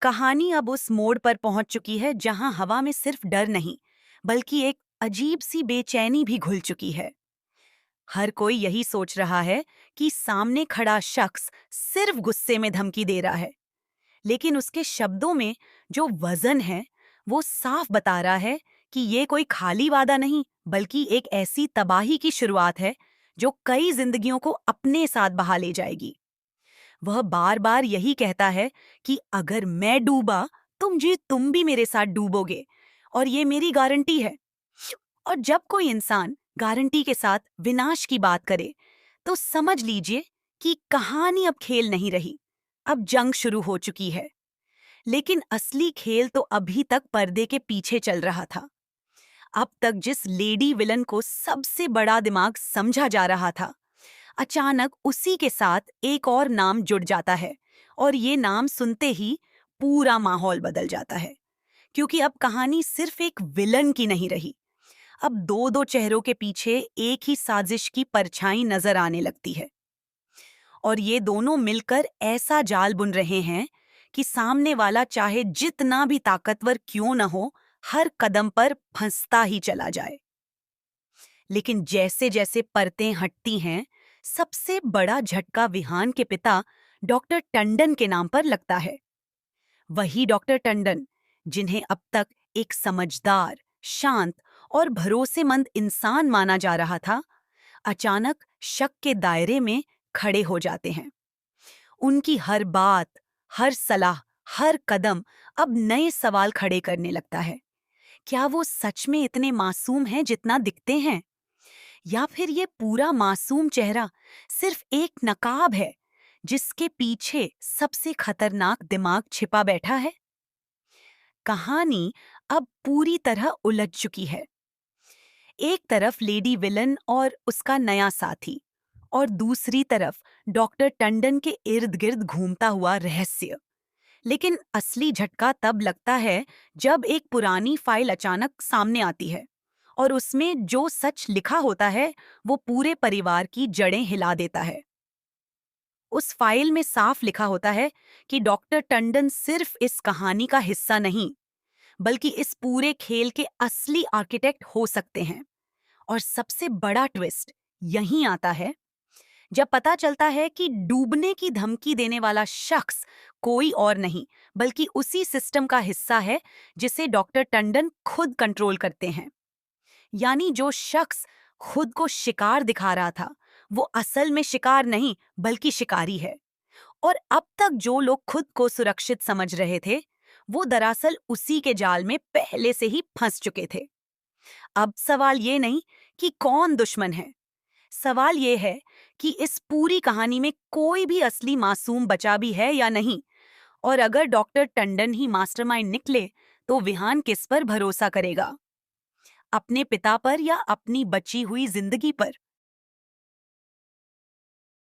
कहानी अब उस मोड़ पर पहुंच चुकी है जहां हवा में सिर्फ डर नहीं, बल्कि एक अजीब सी बेचैनी भी घुल चुकी है। हर कोई यही सोच रहा है कि सामने खड़ा शख्स सिर्फ गुस्से में धमकी दे रहा है, लेकिन उसके शब्दों में जो वजन है, वो साफ बता रहा है कि ये कोई खाली वादा नहीं, बल्कि एक ऐसी तबाही की शुरुआत है जो कई जिंदगियों को अपने साथ बहा ले जाएगी। वह बार बार यही कहता है कि अगर मैं डूबा, तुम भी मेरे साथ डूबोगे, और ये मेरी गारंटी है। और जब कोई इंसान गारंटी के साथ विनाश की बात करे, तो समझ लीजिए कि कहानी अब खेल नहीं रही, अब जंग शुरू हो चुकी है। लेकिन असली खेल तो अभी तक पर्दे के पीछे चल रहा था। अब तक जिस लेडी विलन को सबसे बड़ा दिमाग समझा जा रहा था, अचानक उसी के साथ एक और नाम जुड़ जाता है, और ये नाम सुनते ही पूरा माहौल बदल जाता है। क्योंकि अब कहानी सिर्फ एक विलन की नहीं रही, अब दो दो चेहरों के पीछे एक ही साजिश की परछाई नजर आने लगती है। और ये दोनों मिलकर ऐसा जाल बुन रहे हैं कि सामने वाला चाहे जितना भी ताकतवर क्यों न हो, हर कदम पर फंसता ही चला जाए। लेकिन जैसे जैसे परतें हटती हैं, सबसे बड़ा झटका विहान के पिता डॉक्टर टंडन के नाम पर लगता है। वही डॉक्टर टंडन जिन्हें अब तक एक समझदार, शांत और भरोसेमंद इंसान माना जा रहा था, अचानक शक के दायरे में खड़े हो जाते हैं। उनकी हर बात, हर सलाह, हर कदम अब नए सवाल खड़े करने लगता है। क्या वो सच में इतने मासूम हैं जितना दिखते हैं? या फिर ये पूरा मासूम चेहरा सिर्फ एक नकाब है जिसके पीछे सबसे खतरनाक दिमाग छिपा बैठा है? कहानी अब पूरी तरह उलझ चुकी है। एक तरफ लेडी विलन और उसका नया साथी, और दूसरी तरफ डॉक्टर टंडन के इर्द गिर्द घूमता हुआ रहस्य। लेकिन असली झटका तब लगता है जब एक पुरानी फाइल अचानक सामने आती है, और उसमें जो सच लिखा होता है वो पूरे परिवार की जड़ें हिला देता है। उस फाइल में साफ लिखा होता है कि डॉक्टर टंडन सिर्फ इस कहानी का हिस्सा नहीं, बल्कि इस पूरे खेल के असली आर्किटेक्ट हो सकते हैं। और सबसे बड़ा ट्विस्ट यहीं आता है जब पता चलता है कि डूबने की धमकी देने वाला शख्स कोई और नहीं, बल्कि उसी सिस्टम का हिस्सा है जिसे डॉक्टर टंडन खुद कंट्रोल करते हैं। यानी जो शख्स खुद को शिकार दिखा रहा था, वो असल में शिकार नहीं, बल्कि शिकारी है। और अब तक जो लोग खुद को सुरक्षित समझ रहे थे, वो दरअसल उसी के जाल में पहले से ही फंस चुके थे। अब सवाल ये नहीं कि कौन दुश्मन है, सवाल ये है कि इस पूरी कहानी में कोई भी असली मासूम बचा भी है या नहीं। और अगर डॉक्टर टंडन ही मास्टरमाइंड निकले, तो विहान किस पर भरोसा करेगा? अपने पिता पर या अपनी बची हुई जिंदगी पर?